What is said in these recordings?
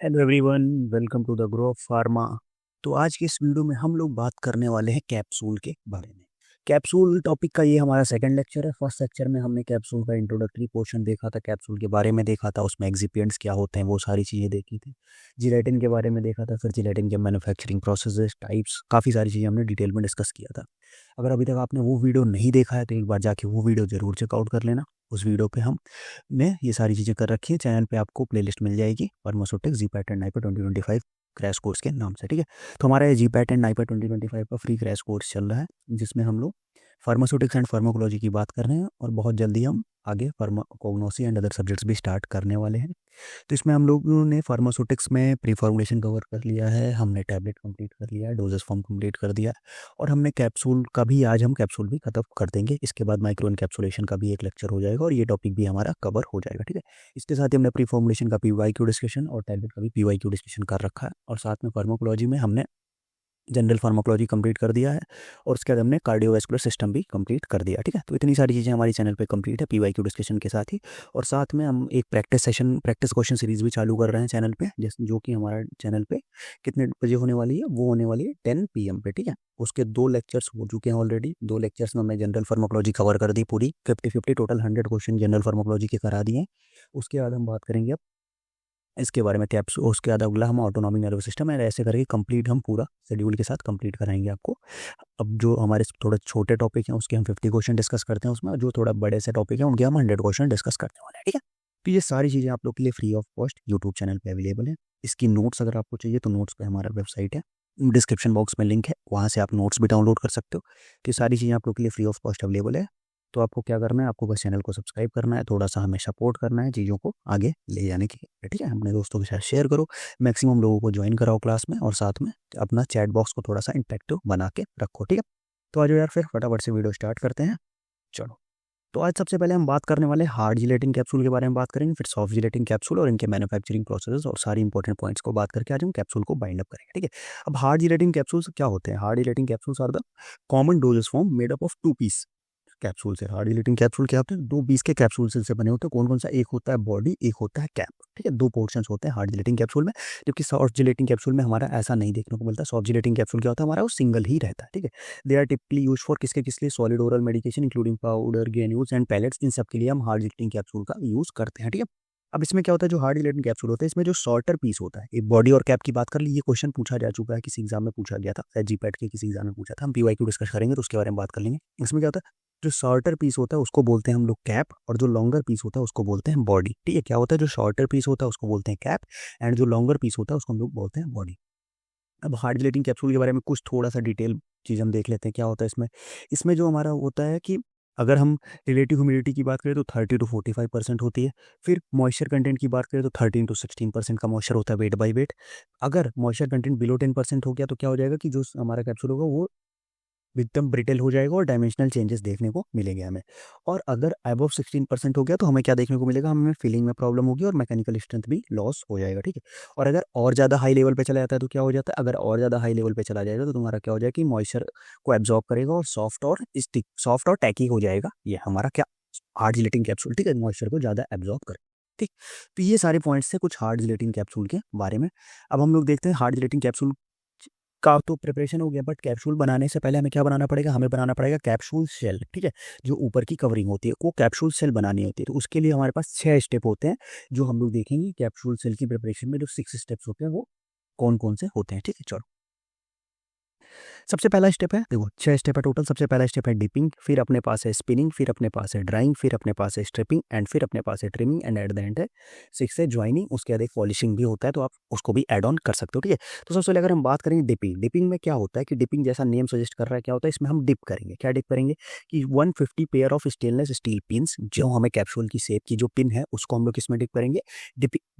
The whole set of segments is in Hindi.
Hello everyone, welcome to the grow of pharma. तो आज के इस वीडियो में हम लोग बात करने वाले हैं कैप्सूल के बारे में। कैप्सूल टॉपिक का ये हमारा सेकंड लेक्चर है। फर्स्ट लेक्चर में हमने कैप्सूल का इंट्रोडक्टरी पोर्शन देखा था, कैप्सूल के बारे में देखा था, उसमें एक्सिपिएंट्स क्या होते हैं वो सारी चीज़ें देखी थी। जिलेटिन के बारे में देखा था, फिर जिलेटिन के मैन्युफैक्चरिंग प्रोसेसेस, टाइप्स, काफ़ी सारी चीज़ें हमने डिटेल में डिस्कस किया था। अगर अभी तक आपने वो वीडियो नहीं देखा है तो एक बार जाके वो वीडियो ज़रूर चेकआउट कर लेना। उस वीडियो पे हम ने ये सारी चीज़ें कर रखी है। चैनल पे आपको प्लेलिस्ट मिल जाएगी, pharmaceutics ji PAT and NIPER 2025 crash course के नाम से। ठीक है, तो हमारा ये जी पैट एंड नाइपर 2025 का फ्री क्रैश कोर्स चल रहा है, जिसमें हम लोग फार्मास्यूटिक्स एंड फार्माकोलॉजी की बात कर रहे हैं और बहुत जल्दी हम आगे फार्माकोग्नोसी एंड अदर सब्जेक्ट्स भी स्टार्ट करने वाले हैं। तो इसमें हम लोगों ने फार्मास्यूटिक्स में प्री फॉर्मुलेशन कवर कर लिया है, हमने टैबलेट कंप्लीट कर लिया है, डोजेस फॉर्म कंप्लीट कर दिया है, और हमने कैप्सूल का भी, आज हम कैप्सूल भी खत्म कर देंगे। इसके बाद माइक्रो एनकैप्सुलेशन का भी एक लेक्चर हो जाएगा और ये टॉपिक भी हमारा कवर हो जाएगा। ठीक है, इसके साथ ही हमने प्री फॉर्मुलेशन का पीवाईक्यू डिस्कशन और टैबलेट का भी पीवाईक्यू डिस्कशन कर रखा है, और साथ में फार्माकोलॉजी में हमने जनरल फार्माकोलॉजी कंप्लीट कर दिया है, और उसके बाद हमने कार्डियोवैस्कुलर सिस्टम भी कंप्लीट कर दिया। ठीक है, तो इतनी सारी चीज़ें हमारी चैनल पे कंप्लीट है पीवाईक्यू डिस्कशन के साथ ही। और साथ में हम एक प्रैक्टिस क्वेश्चन सीरीज भी चालू कर रहे हैं चैनल पे, जैसे जो कि हमारा चैनल पे कितने बजे होने वाली है, वो होने वाली है 10 PM पे। ठीक है, उसके 2 लेक्चर्स हो चुके हैं ऑलरेडी। 2 लेक्चर्स में हमने जनरल फार्माकोलॉजी कवर कर दी पूरी, 50-50 टोटल 100 क्वेश्चन जनरल फार्माकोलॉजी के करा दिए हैं। उसके बाद हम बात करेंगे अब इसके बारे में कैप्स, उसके बाद अगला हम ऑटोनॉमिक नर्वस सिस्टम है, ऐसे करके कंप्लीट हम पूरा शेड्यूल के साथ कंप्लीट कराएंगे आपको। अब जो हमारे थोड़े छोटे टॉपिक हैं उसके हम 50 क्वेश्चन डिस्कस करते हैं उसमें, और जो थोड़ा बड़े से टॉपिक हैं उनके हम 100 क्वेश्चन डिस्कस करने वाले हैं। ठीक है, तो ये सारी चीज़ें आप लोग के लिए free of cost YouTube channel पे अवेलेबल है। इसकी नोट्स अगर आपको चाहिए तो नोट्स पे हमारा वेबसाइट है, डिस्क्रिप्शन बॉक्स में लिंक है, वहाँ से आप नोट्स भी डाउनलोड कर सकते हो। तो ये सारी चीज़ें आप लोग के लिए फ्री ऑफ कॉस्ट अवेलेबल है। तो आपको क्या करना है, आपको बस चैनल को सब्सक्राइब करना है, थोड़ा सा हमें सपोर्ट करना है चीज़ों को आगे ले जाने के लिए। ठीक है, अपने दोस्तों के साथ शेयर करो, मैक्सिमम लोगों को ज्वाइन कराओ क्लास में, और साथ में अपना चैट बॉक्स को थोड़ा सा इंटरेक्टिव बना के रखो। ठीक है, तो आज यार फिर फटाफट से वीडियो स्टार्ट करते हैं। चलो, तो आज सबसे पहले हम बात करने वाले हैं हार्ड जिलेटिन कैप्सूल के बारे में बात करेंगे, फिर सॉफ्ट जिलेटिन कैप्सूल और इनके मैन्युफैक्चरिंग प्रोसेस और सारी इंपॉर्टेंट पॉइंट्स को बात करके आज हम कैप्सूल को बाइंड अप करेंगे। ठीक है, अब हार्ड जिलेटिन कैप्सूल्स क्या होते हैं? Hard gelatin capsules are the common doses form made up of 2 piece capsule से। हार्ड जिलेटिन कैप्सूल क्या होते हैं? 2 पीस के कैप्सूल से बने होते हैं। कौन कौन सा? एक होता है बॉडी, एक होता है कैप। ठीक है, 2 पोर्शंस होते हैं हार्ड जिलेटिन कैप्सूल में, जबकि सॉफ्ट जिलेटिन कैप्सूल में हमारा ऐसा नहीं देखने को मिलता। सॉफ्ट जिलेटिन कैप्सूल क्या होता है हमारा? वो सिंगल ही रहता है। ठीक है, they are typically use for किसके किस लिए? Solid oral medication including powder, granules and pellets, इन सब के लिए हम हार्ड जिलेटिन कैप्सूल का यूज करते हैं। ठीक है, अब इसमें क्या होता है, जो हार्ड जिलेटिन कैप्सूल होता है इसमें जो शॉर्टर पीस होता है, एक बॉडी और कैप की बात कर ली, ये क्वेश्चन पूछा जा चुका है, किसी एग्जाम में पूछा गया था, शायद जीपैट के किसी एग्जाम में पूछा था। हम पीवाईक्यू डिस्कस करेंगे तो उसके बारे में बात कर लेंगे। इसमें क्या होता है, जो शॉर्टर पीस होता है उसको बोलते हैं हम लोग कैप, और जो लॉन्गर पीस होता है उसको बोलते हैं बॉडी। ठीक है, क्या होता है, जो शॉर्टर पीस होता है उसको बोलते हैं कैप, एंड जो लॉन्गर पीस होता है उसको हम लोग बोलते हैं बॉडी। अब हार्ड जिलेटिन कैप्सूल के बारे में कुछ थोड़ा सा डिटेल चीज़ हम देख लेते हैं, क्या होता है इसमें। इसमें जो हमारा होता है कि अगर हम रिलेटिव ह्यूमिडिटी की बात करें तो 30-45% होती है। फिर मॉइस्चर कंटेंट की बात करें तो 13-16% का मॉइस्चर होता है वेट बाई वेट। अगर मॉइस्चर कंटेंट बिलो 10% हो गया तो क्या हो जाएगा कि जो हमारा कैप्सूल होगा वो एकदम ब्रिटल हो जाएगा और डायमेंशनल चेंजेस देखने को मिलेंगे हमें। और अगर अबव 16% हो गया तो हमें क्या देखने को मिलेगा, हमें फीलिंग में प्रॉब्लम होगी और मैकेनिकल स्ट्रेंथ भी लॉस हो जाएगा। ठीक है, और अगर और ज़्यादा हाई लेवल पे चला जाता है तो क्या हो जाता है, अगर और ज़्यादा हाई लेवल पे चला जाएगा तो तुम्हारा क्या हो जाएगा कि मॉइस्चर को एब्जॉर्ब करेगा और सॉफ्ट और टैकी हो जाएगा ये हमारा क्या, हार्ड जिलेटिन कैप्सूल। ठीक है, मॉइस्चर को ज़्यादा एब्जॉर्ब करे। ठीक, तो ये सारे पॉइंट्स थे कुछ हार्ड जिलेटिन कैप्सूल के बारे में। अब हम लोग देखते हैं हार्ड जिलेटिन कैप्सूल का तो प्रिपरेशन हो गया, बट कैप्सूल बनाने से पहले हमें क्या बनाना पड़ेगा, हमें बनाना पड़ेगा कैप्सूल शेल। ठीक है, जो ऊपर की कवरिंग होती है वो कैप्सूल शेल बनानी होती है। तो उसके लिए हमारे पास 6 स्टेप होते हैं जो हम लोग देखेंगे। कैप्सूल शेल की प्रिपरेशन में जो 6 स्टेप्स होते हैं वो कौन कौन से होते हैं। ठीक है, चलो, सबसे पहला स्टेप है, देखो 6 स्टेप है टोटल। सबसे पहला स्टेप है डिपिंग, फिर अपने पास है स्पिनिंग, फिर अपने पास है ड्राइंग, फिर अपने पास है स्ट्रिपिंग, एंड फिर अपने पास है trimming, and at the end है 6 है ज्वाइनिंग। उसके बाद एक पॉलिशिंग भी होता है, तो आप उसको भी ऐड ऑन कर सकते हो। ठीक है, तो सबसे पहले अगर हम बात करेंगे डिपिंग, डिपिंग में क्या होता है कि डिपिंग जैसा नेम सजेस्ट कर रहा है क्या होता है, इसमें हम डिप करेंगे। क्या डिप करेंगे कि 150 pair of stainless steel pins, जो हमें कैप्सूल की शेप की जो पिन है उसको हम लोग इसमें डिप करेंगे।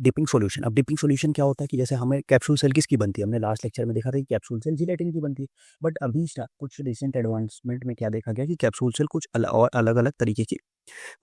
डिपिंग सॉल्यूशन, अब डिपिंग सॉल्यूशन क्या होता है कि जैसे हमें कैप्सूल सेल किसकी बनती है, हमने लास्ट लेक्चर में देखा था कि कैप्सूल सेल जिलेटिन की बनती है। बट अभी कुछ रिसेंट एडवांसमेंट में क्या देखा गया कि कैप्सूल सेल कुछ और अलग अलग तरीके की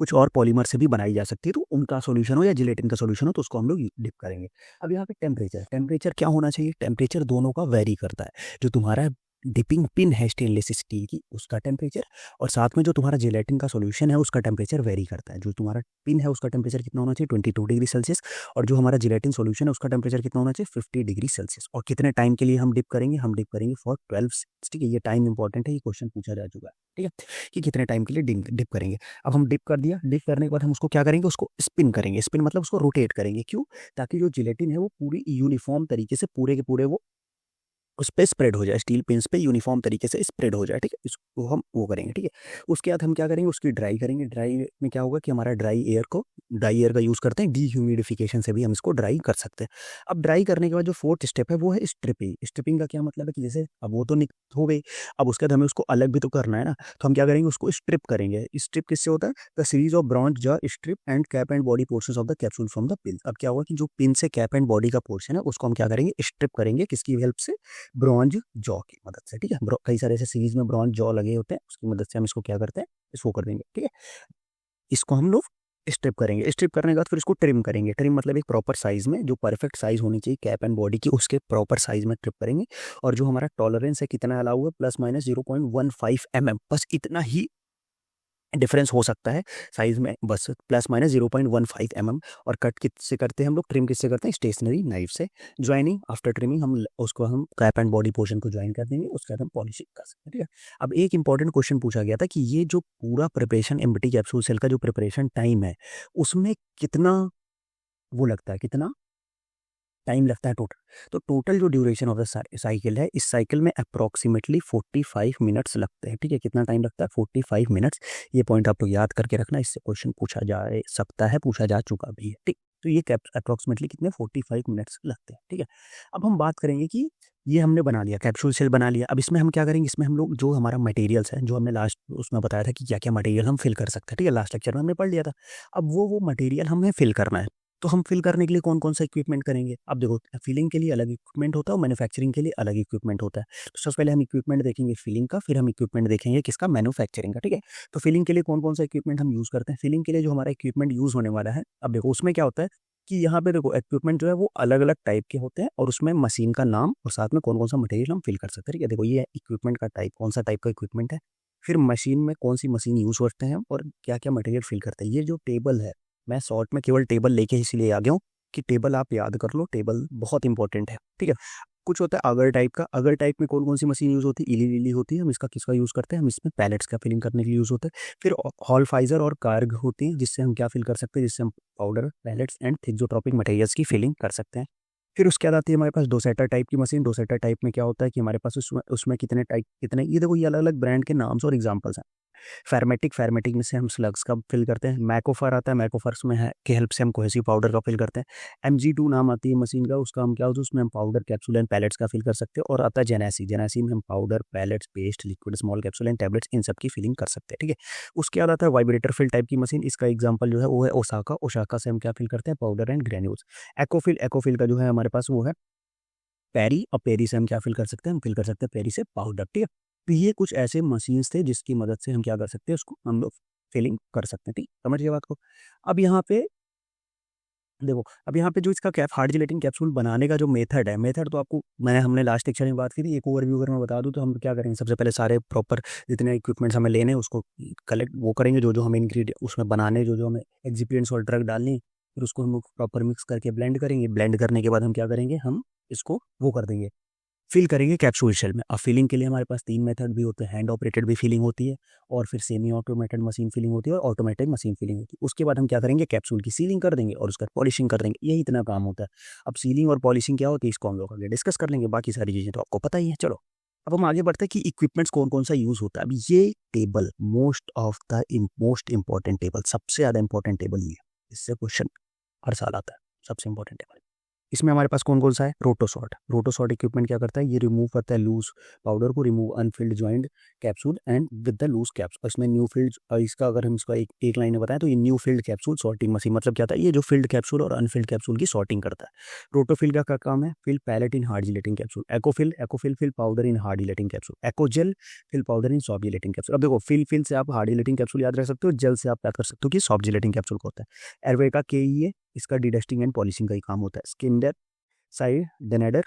कुछ और पॉलीमर से भी बनाई जा सकती है। तो उनका सॉल्यूशन हो या जिलेटिन का सॉल्यूशन हो तो उसको हम लोग डिप करेंगे। अब यहाँ पे टेम्परेचर, टेम्परेचर क्या होना चाहिए, टेम्परेचर दोनों का वेरी करता है। जो तुम्हारा डिपिंग पिन है स्टेनलेस स्टील की, उसका टेम्परेचर, और साथ में जो तुम्हारा जेलेटिन का सॉल्यूशन है उसका टेम्परेचर वेरी करता है। जो तुम्हारा पिन है उसका टेम्परेचर कितना होना चाहिए, 22 डिग्री सेल्सियस, और जो हमारा जेलेटिन सॉल्यूशन है उसका टेम्परेचर कितना होना चाहिए, 50 डिग्री सेल्सियस। और कितने टाइम के लिए हम डिप करेंगे, हम डिप करेंगे फॉर 12 सेकंड्स। ठीक है, ये टाइम इंपॉर्टेंट है, ये क्वेश्चन पूछा जा चुका है। ठीक है, कि कितने टाइम के लिए डिप करेंगे। अब हम डिप कर दिया, डिप करने के बाद हम उसको क्या करेंगे, उसको स्पिन करेंगे। स्पिन मतलब उसको रोटेट करेंगे। क्यों? ताकि जो जिलेटिन है वो पूरी यूनिफॉर्म तरीके से पूरे के पूरे वो उस पे स्प्रेड हो जाए, स्टील पिन्स पे यूनिफॉर्म तरीके से स्प्रेड हो जाए। ठीक है, इसको हम वो करेंगे। ठीक है, उसके बाद हम क्या करेंगे, उसकी ड्राई करेंगे। ड्राई में क्या होगा कि हमारा ड्राई एयर का यूज़ करते हैं, डीह्यूमिडिफिकेशन से भी हम इसको ड्राई कर सकते हैं। अब ड्राई करने के बाद जो फोर्थ स्टेप है वो है स्ट्रिपिंग। स्ट्रिपिंग का क्या मतलब है कि जैसे अब वो तो हो गई, अब उसके बाद हमें उसको अलग भी तो करना है ना, तो हम क्या करेंगे, उसको स्ट्रिप करेंगे। स्ट्रिप किससे होता है, the series of bronze jaw strip and cap and body portions of the capsule from the pin. अब क्या होगा कि जो पिन से कैप एंड बॉडी का पोर्शन है उसको हम क्या करेंगे, स्ट्रिप करेंगे। किसकी हेल्प से, ब्रॉन्ज जॉ की मदद से। ठीक है, कई सारे ऐसे सीरीज में ब्रॉन्ज जॉ लगे होते हैं, उसकी मदद से हम इसको क्या करते हैं, इसको कर देंगे। ठीक है, इसको हम लोग स्ट्रिप करेंगे। स्ट्रिप करने के बाद फिर इसको ट्रिम करेंगे। ट्रिम मतलब एक प्रॉपर साइज में, जो परफेक्ट साइज होनी चाहिए कैप एंड बॉडी की, उसके प्रॉपर साइज में ट्रिप करेंगे। और जो हमारा टॉलरेंस है कितना अलाउ है, प्लस माइनस 0.15 mm, बस इतना ही डिफरेंस हो सकता है साइज में, बस प्लस माइनस 0.15 mm। और कट किससे करते हैं हम लोग, ट्रिम किससे करते हैं, स्टेशनरी नाइफ से। ज्वाइनिंग, आफ्टर ट्रिमिंग उसको हम कैप एंड बॉडी पोर्शन को ज्वाइन कर देंगे, उसके बाद हम पॉलिशिंग कर सकते हैं। ठीक है, अब एक इंपॉर्टेंट क्वेश्चन पूछा गया था कि ये जो पूरा प्रिपरेशन एम्प्टी कैप्सूल सेल का जो प्रिपरेशन टाइम है उसमें कितना वो लगता है, कितना टाइम लगता है टोटल। तो टोटल जो ड्यूरेशन ऑफ द साइकिल है, इस साइकिल में अप्रॉक्सीमेटली 45 मिनट्स लगते हैं। ठीक है, कितना टाइम लगता है, 45 मिनट्स। ये पॉइंट आप लोग याद करके रखना, इससे क्वेश्चन पूछा जा सकता है, पूछा जा चुका भी है। ठीक, तो ये अप्रॉक्सीमेटली कितने 45 मिनट्स लगते हैं। ठीक है, अब हम बात करेंगे कि ये हमने बना लिया, कैप्सूल सेल बना लिया। अब इसमें हम क्या करेंगे, इसमें हम लोग जो हमारा मटेरियल्स है, जो हमने लास्ट उसमें बताया था कि क्या क्या मटेरियल हम फिल कर सकते हैं। ठीक है, लास्ट लेक्चर में हमने पढ़ लिया था। अब वो मटेरियल हमें फिल करना है। तो हम फिल करने के लिए कौन कौन सा इक्विपमेंट करेंगे। अब देखो, फिलिंग के लिए अलग इक्विपमेंट होता है और मैन्युफैक्चरिंग के लिए अलग इक्विपमेंट होता है। तो सबसे पहले हम इक्विपमेंट देखेंगे फिलिंग का, फिर हम इक्विपमेंट देखेंगे किसका, मैन्युफैक्चरिंग का। ठीक है, तो फिलिंग के लिए कौन कौन सा इक्विपमेंट हम यूज़ करते हैं। फिलिंग के लिए जो हमारा इक्विपमेंट यूज़ होने वाला है, अब देखो उसमें क्या होता है कि यहाँ पे देखो इक्विपमेंट जो है वो अलग अलग टाइप के होते हैं, और उसमें मशीन का नाम और साथ में कौन कौन सा मटेरियल हम फिल कर सकते हैं। ठीक है, देखो ये इक्विपमेंट का टाइप, कौन सा टाइप का इक्विपमेंट है, फिर मशीन में कौन सी मशीन यूज़ करते हैं और क्या क्या मटेरियल फिल करते हैं। ये जो टेबल है, मैं शॉर्ट में केवल टेबल लेके इसलिए आ गया हूँ कि टेबल आप याद कर लो, टेबल बहुत इंपॉर्टेंट है। ठीक है, कुछ होता है अगर टाइप का। अगर टाइप में कौन कौन सी मशीन यूज़ होती है, इली लिली होती है, हम इसका किसका यूज़ करते हैं, हम इसमें पैलेट्स का फिलिंग करने के लिए यूज़ होता है। फिर हॉलफाइजर और कार्ग होती हैं, जिससे हम क्या फिल कर सकते हैं, जिससे हम powder, pellets and thixotropic materials की फिलिंग कर सकते हैं। फिर उसके बाद आती है हमारे पास डोसेटर टाइप की मशीन। डोसेटर टाइप में क्या होता है कि हमारे पास उसमें कितने टाइप, कितने, ये देखो ये अलग अलग ब्रांड के नाम्स और एग्जाम्पल्स हैं। फैर्मेटिक में से हम स्लग्स का फिल करते हैं। मैकोफर आता है, मैकोफर्स में है की हेल्प से हम कोहेसिव पाउडर का फिल करते हैं। MG2 नाम आती है मशीन का, उसका हम क्या होता है, उसमें हम पाउडर, कैप्सूल एंड पैलेट्स का फिल कर सकते हैं। और आता है जेनेसी में हम powder, pellets, paste, liquid, small capsule and tablets, इन सब की फिलिंग कर सकते हैं। ठीक है, उसके बाद आता है वाइब्रेटर फिल टाइप की मशीन। इसका एग्जाम्पल जो है वो है ओसाका से हम क्या फिल करते हैं, पाउडर एंड ग्रेन्यूल्स। एकोफिल का जो है हमारे पास वो है पेरी, और पेरी से हम क्या फिल कर सकते हैं, हम फिल कर सकते हैं पेरी से पाउडर। ठीक है, तो ये कुछ ऐसे मशीन्स थे जिसकी मदद से हम क्या कर सकते हैं, उसको हम लोग फिलिंग कर सकते हैं। ठीक, समझिए बात को। अब यहाँ पे देखो, अब यहाँ पे जो इसका हार्ड जिलेटिन कैप्सूल बनाने का जो मेथड है, मेथड तो आपको हमने लास्ट लेक्चर में बात की थी। एक ओवरव्यू अगर मैं बता दूँ तो हम क्या करेंगे, सबसे पहले सारे प्रॉपर जितने इक्विपमेंट्स हमें लेने हैं उसको कलेक्ट वो करेंगे, जो जो हमें इंग्रीडियंट उसमें बनाने, जो जो हमें एक्सिपिएंट्स और ड्रग डालनी, फिर उसको हम प्रॉपर मिक्स करके ब्लेंड करेंगे। ब्लेंड करने के बाद हम क्या करेंगे, हम इसको वो कर देंगे, फिल करेंगे कैप्सूल शेल में। अब फिलिंग के लिए हमारे पास 3 मेथड भी होते हैं, हैंड ऑपरेटेड भी फिलिंग होती है, और फिर सेमी ऑटोमेटेड मशीन फिलिंग होती है, और ऑटोमेटिक मशीन फिलिंग होती है। उसके बाद हम क्या करेंगे, कैप्सूल की सीलिंग कर देंगे और उसका पॉलिशिंग कर देंगे। यही इतना काम होता है। अब सीलिंग और पॉलिशिंग क्या होती है, इसको हम लोग आगे डिस्कस कर लेंगे, बाकी सारी चीज़ें तो आपको पता ही है। चलो, अब हम आगे बढ़ते हैं कि इक्विपमेंट्स कौन कौन सा यूज़ होता है। अब ये टेबल मोस्ट इंपॉर्टेंट टेबल, सबसे ज़्यादा इंपॉर्टेंट टेबल ये है, इससे क्वेश्चन हर साल आता है, सबसे इंपॉर्टेंट टेबल। इसमें हमारे पास कौन कौन सा है, रोटोसॉर्ट इक्विपमेंट क्या करता है, ये रिमूव करता है लूज पाउडर को, remove unfilled joint capsule and with the loose caps. इसमें न्यू फील्ड, इसका अगर हम इसका एक लाइन में बताएं तो ये new filled capsule sorting machine, मतलब क्या था, ये जो फील्ड कैप्सूल और अनफिल्ड कैप्सूल की सॉर्टिंग करता है। रोटोफिल का क्या काम है, fill pellet in hard gelatin capsule. Ecofil fill powder in hard gelatin capsule. Ecogel fill powder in soft gelatin capsule. अब देखो, फिल से आप हार्ड जिलेटिन कैप्सूल याद रख सकते हो, जेल से आप याद कर सकते हो कि सॉफ्ट जिलेटिन कैप्सूल को होता है। एरवे का के, इसका डिडस्टिंग एंड पॉलिशिंग का ही काम होता है। स्किनडर साइड डेनेडर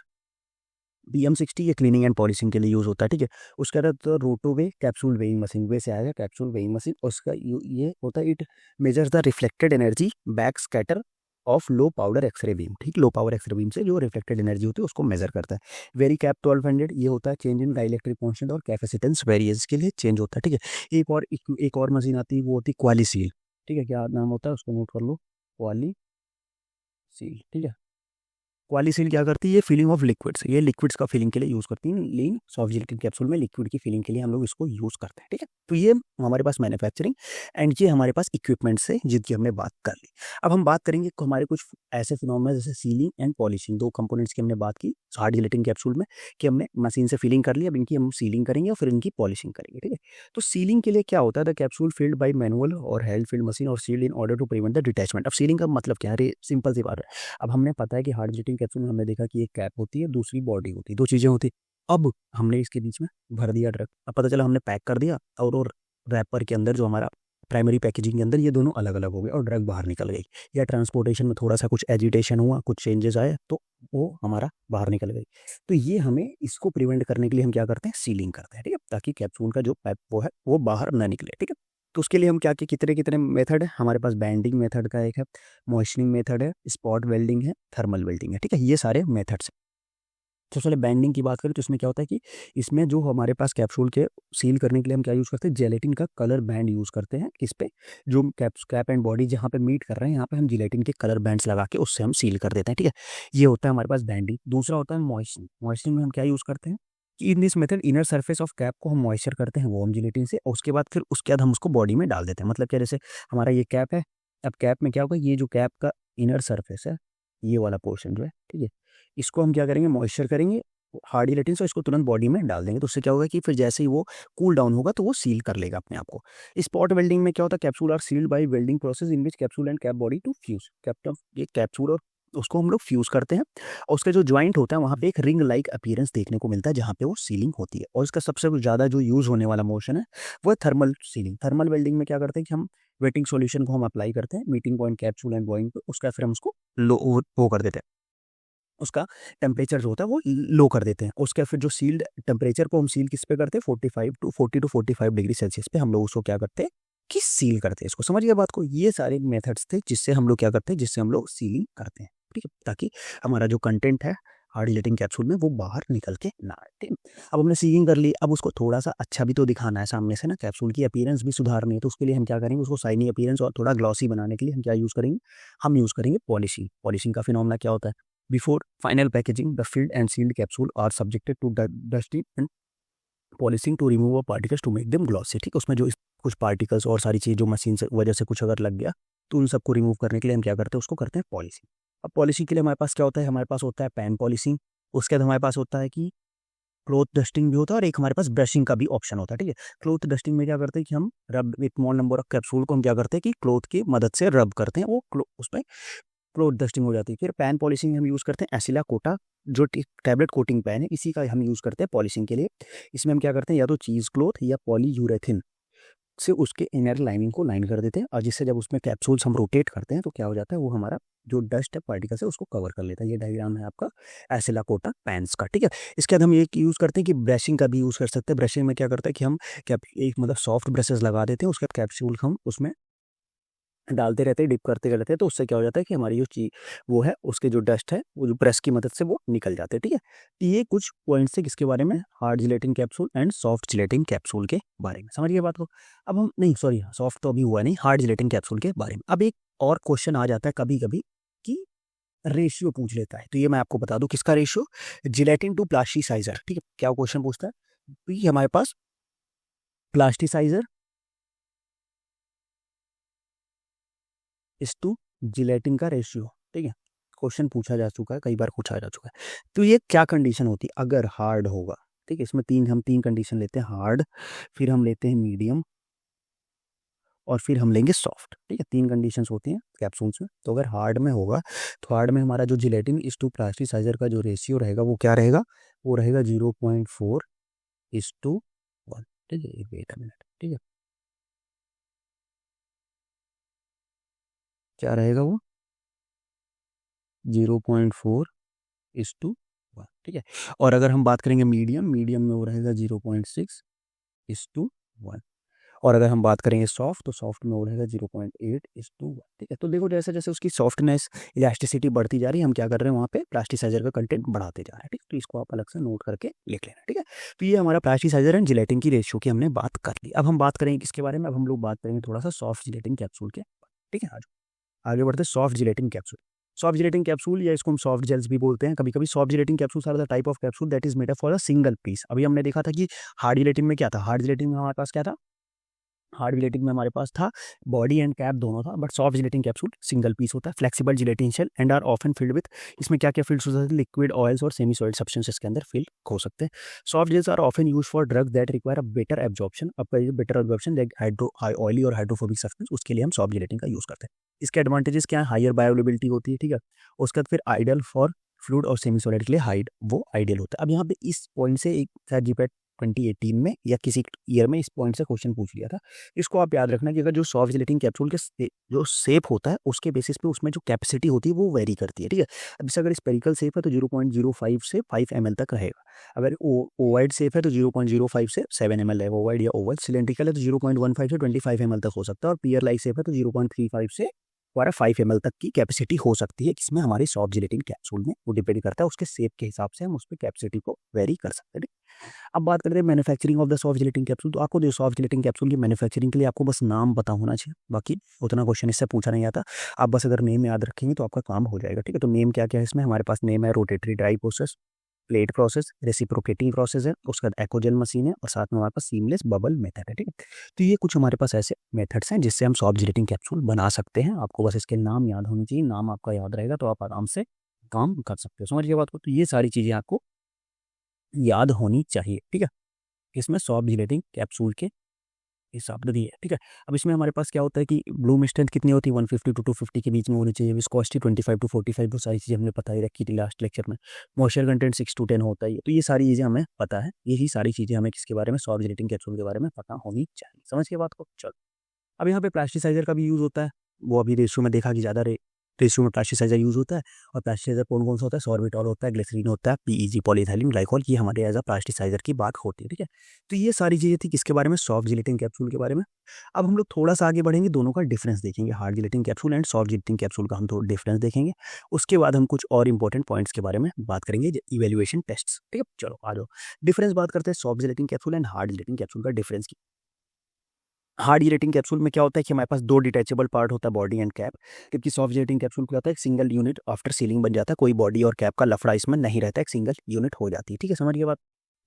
BM60 ये क्लीनिंग एंड पॉलिशिंग के लिए यूज़ होता है, ठीक है। उसके बाद तो रोटोवे कैप्सूल वेइंग मशीन, वे से आएगा कैप्सूल वेइंग मशीन। उसका ये होता है, it measures the reflected energy back scatter of low power x-ray beam, ठीक। लो पावर एक्सरे बीम से जो रिफ्लेक्टेड एनर्जी होती है उसको मेजर करता है। वेरी कैप 1200 ये होता है चेंज इन डाइलेक्ट्रिक कांस्टेंट और कैपेसिटेंस वेरिएंस के लिए चेंज होता है, ठीक है। एक और मशीन आती है, वो होती है क्वालिसील, ठीक है। क्या नाम होता है उसको नोट कर लो, क्वालिसील, ठीक है। क्वालिसील क्या करती है, ये फिलिंग ऑफ लिक्विड्स, ये लिक्विड्स का फिलिंग के लिए यूज़ करती है। लीन सॉफ्ट जेलेटिन कैप्सूल में लिक्विड की फिलिंग के लिए हम लोग इसको यूज़ करते हैं, ठीक है। तो ये हमारे पास मैन्युफैक्चरिंग एंड ये हमारे पास इक्विपमेंट्स है जिनकी हमने बात कर ली। अब हम बात करेंगे कि हमारे कुछ ऐसे फिनोमेना जैसे सीलिंग एंड पॉलिशिंग, दो कंपोनेंट्स की हमने बात की हार्ड जेलेटिन कैप्सूल में, कि हमने मशीन से फिलिंग कर ली, अब इनकी हम सीलिंग करेंगे और फिर इनकी पॉलिशिंग करेंगे, ठीक है। तो सीलिंग के लिए क्या होता है, the capsule filled by manual और हैंड फिल्ड मशीन और sealed in order to prevent the detachment. अब सीलिंग का मतलब क्या है, सिंपल सी बात है। अब हमने पता है कि हार्ड जेलेटिन कैप्सूल में हमने देखा कि एक कैप होती है, दूसरी बॉडी होती है, दो चीज़ें होती है। अब हमने इसके बीच में भर दिया ड्रग, अब पता चला हमने पैक कर दिया और रैपर के अंदर जो हमारा प्राइमरी पैकेजिंग के अंदर ये दोनों अलग अलग हो गए और ड्रग बाहर निकल गई, या ट्रांसपोर्टेशन में थोड़ा सा कुछ एजिटेशन हुआ, कुछ चेंजेस आए तो वो हमारा बाहर निकल गई। तो ये हमें इसको प्रिवेंट करने के लिए हम क्या करते हैं, सीलिंग करते हैं, ठीक है, ताकि कैप्सूल का जो पैप वो है वो बाहर ना निकले, ठीक है। तो उसके लिए हम क्या कितने कितने मेथड है हमारे पास, बैंडिंग मेथड का एक है, मॉइस्चरिंग मेथड है, स्पॉट वेल्डिंग है, थर्मल वेल्डिंग है, ठीक है। ये सारे मेथड्स। सबसे पहले बैंडिंग की बात करें तो इसमें क्या होता है कि इसमें जो हमारे पास कैप्सूल के सील करने के लिए हम क्या यूज़ करते हैं, जेलेटिन का कलर बैंड यूज़ करते हैं। इस पे जो कैप एंड बॉडी जहाँ पे मीट कर रहे हैं यहाँ पे हम जिलेटिन के कलर बैंड्स लगा के उससे हम सील कर देते हैं, ठीक है। ये होता है हमारे पास बैंडिंग। दूसरा होता है मॉइस्चरिंग। मॉइस्चरिंग में हम क्या यूज़ करते हैं कि in this method inner surface of cap को हम मॉइस्चर करते हैं वार्म जिलेटिन से, और उसके बाद फिर उसके बाद हम उसको बॉडी में डाल देते हैं। मतलब क्या, जैसे हमारा ये कैप है, अब कैप में क्या होगा, ये जो कैप का इनर सर्फेस है, ये वाला पोर्शन जो है, ठीक है, इसको हम क्या करेंगे, मॉइस्चर करेंगे हार्ड जिलेटिन से, इसको तुरंत बॉडी में डाल देंगे। तो उससे क्या होगा कि फिर जैसे ही वो कूल डाउन होगा तो वो सील कर लेगा अपने आप को। स्पॉट वेल्डिंग में क्या होता है, capsule are sealed by welding process in which capsule and cap body to fuse. ये कैप्सूल और उसको हम लोग फ्यूज करते हैं, और उसका जो ज्वाइंट होता है वहाँ पे एक रिंग लाइक अपीयरेंस देखने को मिलता है जहाँ पे वो सीलिंग होती है। और इसका सबसे ज़्यादा जो यूज़ होने वाला मोशन है वो है थर्मल सीलिंग। थर्मल वेल्डिंग में क्या करते हैं कि हम वेटिंग सॉल्यूशन को हम अप्लाई करते हैं meeting point capsule and Boeing पे, उसका फिर हम उसको लो वो कर देते हैं, उसका टेम्परेचर जो होता है वो लो कर देते हैं। उसके फिर जो सील्ड टेम्परेचर को हम सील किस पे करते हैं, 40 to 45 डिग्री सेल्सियस पे हम लोग उसको क्या करते हैं कि सील करते हैं। इसको समझ गया बात को। ये सारे मेथड्स थे जिससे हम लोग क्या करते हैं, जिससे हम लोग सीलिंग करते हैं, ठीक है, ताकि हमारा जो कंटेंट है हार्ड जिलेटिन कैप्सूल में वो बाहर निकल के ना आए, ठीक है। अब हमने सीलिंग कर ली, अब उसको थोड़ा सा अच्छा भी तो दिखाना है सामने से ना, कैप्सूल की अपीयरेंस भी सुधारनी है। तो उसके लिए हम क्या करेंगे, उसको शाइनी अपीयरेंस और थोड़ा ग्लॉसी बनाने के लिए हम क्या यूज़ करेंगे, हम यूज़ करेंगे पॉलिशिंग। पॉलिशिंग का फिनोमेना क्या होता है, before final packaging the filled and sealed capsule are subjected to dusting and polishing to remove a particles to make them glossy, ठीक है। उसमें जो कुछ पार्टिकल्स और सारी चीज़ जो मशीन से वजह से कुछ अगर लग गया तो उन सबको रिमूव करने के लिए हम क्या करते हैं, उसको करते हैं पॉलिशिंग। अब पॉलिशिंग के लिए हमारे पास क्या होता है, हमारे पास होता है पैन पॉलिशिंग। उसके बाद हमारे पास होता है कि क्लोथ डस्टिंग भी होता है, और एक हमारे पास ब्रशिंग का भी ऑप्शन होता है, ठीक है। क्लोथ डस्टिंग में क्या करते हैं कि हम रब with small number of capsule को हम क्या करते हैं कि क्लोथ की मदद से रब करते हैं, वो उसमें क्लोथ डस्टिंग हो जाती है। फिर पैन पॉलिशिंग हम यूज़ करते हैं एसिला कोटा, जो टैबलेट कोटिंग पैन है, इसी का हम यूज़ करते हैं पॉलिशिंग के लिए। इसमें हम क्या करते हैं, या तो चीज़ क्लोथ या पॉलीयूरेथिन से उसके इनर लाइनिंग को लाइन कर देते हैं, और जिससे जब उसमें कैप्सूल्स हम रोटेट करते हैं तो क्या हो जाता है, वो हमारा जो डस्ट है पार्टिकल्स है उसको कवर कर लेता है। ये डायग्राम है आपका एसिला कोटा पैन्स का, ठीक है। इसके बाद हम ये यूज़ करते हैं कि ब्रशिंग का भी यूज़ कर सकते हैं। ब्रशिंग में क्या करते हैं कि हम कैप एक मतलब सॉफ्ट ब्रशेस लगा देते हैं, उसके बाद कैप्सूल हम उसमें डालते रहते हैं, डिप करते रहते हैं, तो उससे क्या हो जाता है कि हमारी जो चीज़ वो है उसके जो डस्ट है वो जो ब्रश की मदद से वो निकल जाते हैं, ठीक है। तो ये कुछ पॉइंट्स है किसके बारे में, hard gelatin capsule and soft gelatin capsule के बारे में। समझिए बात को। अब हम नहीं, सॉरी, सॉफ्ट तो अभी हुआ नहीं, हार्ड जिलेटिन कैप्सूल के बारे में। अब एक और क्वेश्चन आ जाता है कभी कभी कि रेशियो पूछ लेता है, तो ये मैं आपको बता दूं किसका रेशियो, जिलेटिन टू प्लास्टिसाइजर, ठीक है। क्या क्वेश्चन पूछता है, तो ये हमारे पास प्लास्टिसाइजर इस टू जिलेटिन का रेशियो, ठीक है। क्वेश्चन पूछा जा चुका है, कई बार पूछा जा चुका है। तो ये क्या कंडीशन होती है अगर हार्ड होगा, ठीक है। इसमें हम तीन कंडीशन लेते हैं, हार्ड, फिर हम लेते हैं मीडियम, और फिर हम लेंगे सॉफ्ट, ठीक है। तीन कंडीशंस होती हैं कैप्सूल्स में। तो अगर हार्ड में होगा तो हार्ड में हमारा जो जिलेटिन इस टू प्लास्टिसाइजर का जो रेशियो रहेगा वो क्या रहेगा, वो रहेगा 0.4:1, ठीक है। वेट अ मिनट, ठीक है, क्या रहेगा वो, 0.4:1। ठीक है। और अगर हम बात करेंगे मीडियम, मीडियम में वो रहेगा 0.6:1। और अगर हम बात करेंगे सॉफ्ट, तो सॉफ्ट में वो रहेगा 0.8:1। ठीक है। तो देखो जैसे जैसे उसकी सॉफ्टनेस, इलास्टिसिटी बढ़ती जा रही है, हम क्या कर रहे हैं वहाँ पे प्लास्टिसाइजर का कंटेंट बढ़ाते जा रहे हैं। ठीक है। तो इसको आप अलग से नोट करके लिख लेना। ठीक है। तो ये हमारा प्लास्टिसाइजर एंड जिलेटिन की रेशियो की हमने बात कर ली। अब हम बात करेंगे किसके बारे में, अब हम लोग बात करेंगे थोड़ा सा सॉफ्ट जिलेटिन कैप्सूल के। ठीक है। आगे बढ़ते soft gelatin capsule. Soft gelatin capsule या इसको हम सॉफ्ट जेल्स भी बोलते हैं कभी कभी। Soft gelatin capsule are the type of capsule that is made up for a single piece. अभी हमने देखा था कि हार्ड जिलेटिन में क्या था, हार्ड जिलेटिन में हमारे पास क्या था, हार्ड जिलेटिन में हमारे पास था बॉडी एंड कैप दोनों था, but soft gelatin capsule single piece होता है। Flexible gelatin shell and are often filled with, इसमें क्या क्या फिल्ड हो सकते हैं, लिक्विड ऑयल्स और सेमी सॉलिड सब्सटेंसेस के अंदर फिल हो सकते हैं। Soft gels are often use for drug that require a better absorption, आपका बेटर एब्जॉर्प्शन लाइक ऑयली और हाइड्रोफोबिक सब्सटेंस, उसके लिए हम सॉफ्ट जिलेटिन का यूज करते हैं। इसके एडवांटेजेस क्या है, हायर बायोअवेलेबिलिटी होती है। ठीक है। उसके बाद फिर आइडियल फॉर फ्लूइड और सेमी सॉलिड के लिए हाइड वो आइडियल होता है। अब यहाँ पे इस पॉइंट से एक शायद जीपैट 2018 में या किसी ईयर में इस पॉइंट से क्वेश्चन पूछ लिया था। इसको आप याद रखना कि अगर जो सॉफ्ट जिलेटिन कैप्सूल के जो शेप होता है उसके बेसिस पे उसमें जो कैपेसिटी होती है वो वेरी करती है। ठीक है। अब जैसे अगर स्पेरिकल शेप है तो 0.05 से 5 ml तक रहेगा। अगर ओवाइड शेप है तो 0.05 से 7 ml रहेगा, ओवाइड या ओवल। सिलेंड्रिकल है तो 0.15 से 25 ml तक हो सकता है। और पियर लाइक शेप है तो 0.35 से 5 ml तक की कैपेसिटी हो सकती है। इसमें हमारी सॉफ्ट जिलेटिन कैप्सूल में वो डिपेंड करता है, उसके शेप के हिसाब से हम उस पर कैपेसिटी को वेरी कर सकते हैं। अब बात करते हैं manufacturing of the soft gelatin capsule. तो आपको जो सॉफ्ट जिलेटिन कैप्सूल की मैन्युफैक्चरिंग के लिए आपको बस नाम पता होना चाहिए, बाकी उतना क्वेश्चन इससे पूछा नहीं आता। आप बस अगर नेम याद रखेंगे तो आपका काम हो जाएगा। ठीक है। तो नेम क्या क्या है इसमें, हमारे पास नेम है rotatory dry process, plate process, reciprocating process है, उसके बाद एक्ोजेल मशीन है, और साथ में हमारे पास सीमलेस बबल मेथड है। ठीक है। तो ये कुछ हमारे पास ऐसे मेथड्स हैं जिससे हम सॉफ्ट जिलेटिन कैप्सूल बना सकते हैं। आपको बस इसके नाम याद होने चाहिए, नाम आपका याद रहेगा तो आप आराम से काम कर सकते हो। समझिए बात को। तो ये सारी चीज़ें आपको याद होनी चाहिए। ठीक है। इसमें सॉफ्ट जिलेटिन कैप्सूल के हिसाब से दिए। ठीक है। अब इसमें हमारे पास क्या होता है कि ब्लूम स्ट्रेंथ कितनी होती है, 150 to 250 के बीच में होनी चाहिए। विस्कोसिटी 25 to 45, वो सारी चीज़ें हमने पता ही रखी थी लास्ट लेक्चर में। मॉइस्चर कंटेंट 6 to 10 होता है। तो ये सारी चीज़ें हमें पता है, यही सारी चीज़ें हमें किसके बारे में, सॉफ्ट जिलेटिन कैप्सूल के बारे में पता होनी चाहिए। समझ के बात को। चलो अब यहाँ पे प्लास्टिसाइजर का भी यूज़ होता है, वो अभी रेशियो में देखा कि ज़्यादा रेशियो में प्लास्टिसाइजर यूज़ होता है। और प्लास्टिसाइजर कौन कौन सा होता है, सॉर्बिटॉल होता है, ग्लिसरीन होता है, पीईजी पॉलीइथाइलिन ग्लाइकोल, ये हमारे एज अ प्लास्टिसाइजर की बात होती है। ठीक है। तो ये सारी चीज़ें थी किसके बारे में, सॉफ्ट जिलेटिन कैप्सूल के बारे में। अब हम लोग थोड़ा सा आगे बढ़ेंगे, दोनों का डिफरेंस देखेंगे, hard gelatin capsule and soft gelatin capsule का हम थोड़ा डिफरेंस देखेंगे। उसके बाद हम कुछ और इंपॉर्टेंट पॉइंट्स के बारे में बात करेंगे, इवेल्युएशन टेस्ट। ठीक है। चलो आ जाओ, डिफरेंस बात करते हैं soft gelatin capsule and hard gelatin capsule का डिफरेंस की। हार्ड जिलेटिन कैप्सूल में क्या होता है कि हमारे पास दो डिटैचेबल पार्ट होता है, बॉडी एंड कैप। जबकि सॉफ्ट जिलेटिन कैप्सूल क्या होता है, एक सिंगल यूनिट आफ्टर सीलिंग बन जाता है, कोई बॉडी और कैप का लफड़ा इसमें नहीं रहता है, एक सिंगल यूनिट हो जाती है। ठीक है। समझिए बात।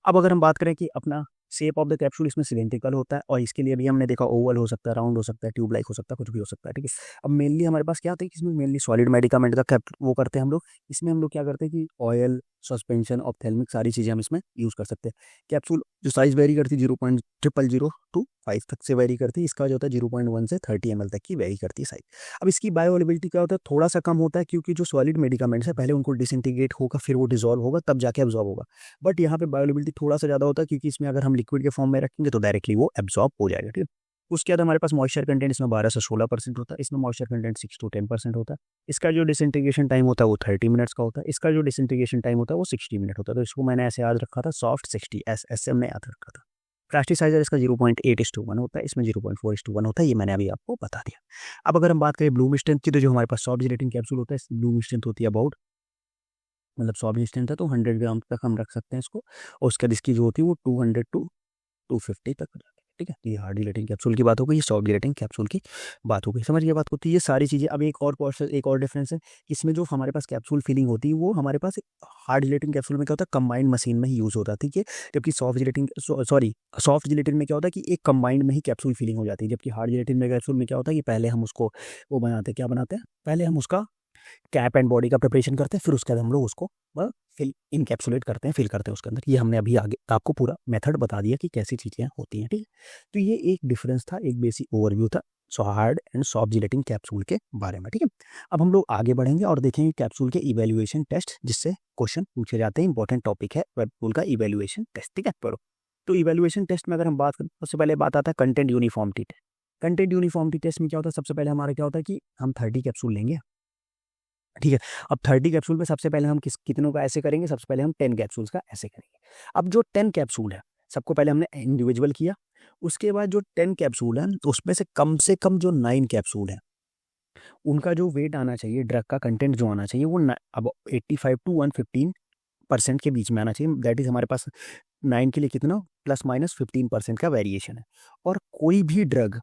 अब अगर हम बात करें कि अपना शेप ऑफ द कैप्सूल इसमें सिलेंड्रिकल होता है, और इसके लिए भी हमने देखा ओवल हो सकता है, राउंड हो सकता है, ट्यूब लाइक हो सकता है, कुछ भी हो सकता है। ठीक है। अब मेनली हमारे पास क्या होता है कि इसमें मेनली सॉलिड मेडिकामेंट का कैप वो करते हैं हम लोग। इसमें हम लोग क्या करते हैं कि ऑयल, सस्पेंशन, ऑप्थेल्मिक सारी चीज़ें हम इसमें यूज़ कर सकते हैं। कैप्सूल जो साइज़ वेरी करती है 0.000 to 5 तक से वेरी करती है। इसका जो होता है 0.1 से 30 ml तक की वेरी करती है साइज। अब इसकी बायोअवेलेबिलिटी क्या होता है, थोड़ा सा कम होता है, क्योंकि जो सॉलिड मेडिकामेंट्स है पहले उनको डिसइंटीग्रेट होगा, फिर वो डिजॉल्व होगा, तब जाके एब्जॉर्ब होगा। बट यहाँ पे बायोअवेलेबिलिटी थोड़ा सा ज़्यादा होता है, क्योंकि इसमें अगर हम लिक्विड के फॉर्म में रखेंगे तो डायरेक्टली वो एब्जॉर्ब हो जाएगा। ठीक है। उसके बाद हमारे पास मॉइस्चर कंटेंट इसमें 12 से 16% होता है, इसमें मॉइस्चर कंटेंट 6 to 10% होता है। इसका जो डिसइंटीग्रेशन टाइम होता है वो 30 मिनट्स का होता है, इसका जो डिसइंटीग्रेशन टाइम होता है वो 60 मिनट होता है। तो इसको मैंने ऐसे याद रखा था, सॉफ्ट 60 ऐसे हमने याद रखा था। प्लास्टिसाइजर इसका 0.8:1 होता है, इसमें 0.4:1 होता है, ये मैंने अभी आपको बता दिया। अब अगर हम बात करें ब्लूम स्ट्रेंथ की, तो जो हमारे पास सॉफ्ट जिलेटिन कैप्सूल होता है, ब्लूम स्ट्रेंथ होती है अबाउट, मतलब सॉफ्ट स्ट्रेंथ है तो 100 ग्राम तक हम रख सकते हैं इसको। और उसके बाद इसकी जो होती है वो 200 to 250 तक हो जाती है। ठीक है। ये हार्ड जिलेटिन कैप्सूल की बात हो गई, ये सॉफ्ट जिलेटिन कैप्सूल की बात हो गई। समझ गए बात को। तो ये सारी चीज़ें। अब एक और प्रोसेस, एक और डिफरेंस है, इसमें जो हमारे पास कैप्सूल फिलिंग होती है वो हमारे पास हार्ड जिलेटिन कैप्सूल में क्या होता है, कंबाइंड मशीन में ही यूज़ होता है। ठीक है। जबकि सॉफ्ट जिलेटिन में क्या होता है कि एक कंबाइंड में ही कैप्सूल फिलिंग हो जाती है। जबकि हार्ड जिलेटिन में कैप्सूल में क्या होता है कि पहले हम उसको वो बनाते हैं, क्या बनाते हैं, पहले हम उसका कैप एंड बॉडी का प्रिपरेशन करते हैं, फिर उसके बाद हम लोग उसको फिल इनकैप्सुलेट करते हैं, फिल करते हैं उसके अंदर। ये हमने अभी आगे आपको पूरा मेथड बता दिया कि कैसी चीज़ें होती हैं। ठीक है। तो ये एक डिफरेंस था, एक बेसिक ओवरव्यू था hard and soft gelatin capsule के बारे में। ठीक है। अब हम लोग आगे बढ़ेंगे और देखेंगे कैप्सूल के इवेल्युएशन टेस्ट, जिससे क्वेश्चन पूछे जाते हैं। इंपॉर्टेंट टॉपिक है कैप्सूल का इवेल्युएशन टेस्ट। ठीक है। पढ़ो। तो इवेल्युएशन टेस्ट में अगर हम बात करें, सबसे पहले बात आता है content uniformity test. Content uniformity test में क्या होता है, सबसे पहले हमारा क्या होता है कि हम 30 कैप्सूल लेंगे, ठीक है। अब 30 कैप्सूल पे सबसे पहले हम कितनों का ऐसे करेंगे, सबसे पहले हम 10 कैप्सूल्स का ऐसे करेंगे। अब जो 10 कैप्सूल है, सबको पहले हमने इंडिविजुअल किया, उसके बाद जो 10 कैप्सूल है उसमें से कम जो 9 कैप्सूल है उनका जो वेट आना चाहिए, ड्रग का कंटेंट जो आना चाहिए वो अब 85 टू 115% के बीच में आना चाहिए। दैट इज हमारे पास 9 के लिए कितना ±15% का वेरिएशन है। और कोई भी ड्रग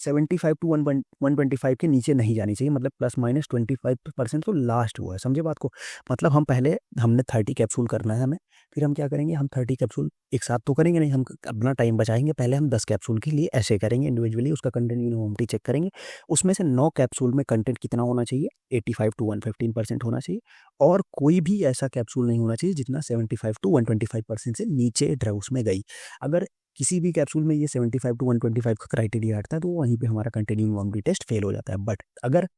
75 टू 125 के नीचे नहीं जानी चाहिए, मतलब ±25% तो लास्ट हुआ है, समझे बात को। मतलब हमने 30 कैप्सूल करना है हमें, फिर हम क्या करेंगे, हम 30 कैप्सूल एक साथ तो करेंगे नहीं, हम अपना टाइम बचाएंगे, पहले हम 10 कैप्सूल के लिए ऐसे करेंगे इंडिविजुअली, उसका कंटेंट यूनिफॉर्मिटी चेक करेंगे। उसमें से 9 कैप्सूल में कंटेंट कितना होना चाहिए, 85 टू 115% होना चाहिए। और कोई भी ऐसा कैप्सूल नहीं होना चाहिए जितना 75 टू 125% से नीचे ड्रग उसमें गई। अगर किसी भी कैप्सूल में ये 75 टू 125 का क्राइटेरिया हटता है तो वहीं पे हमारा कंटिन्यू यूनिफॉर्मिटी टेस्ट फेल हो जाता है। बट अगर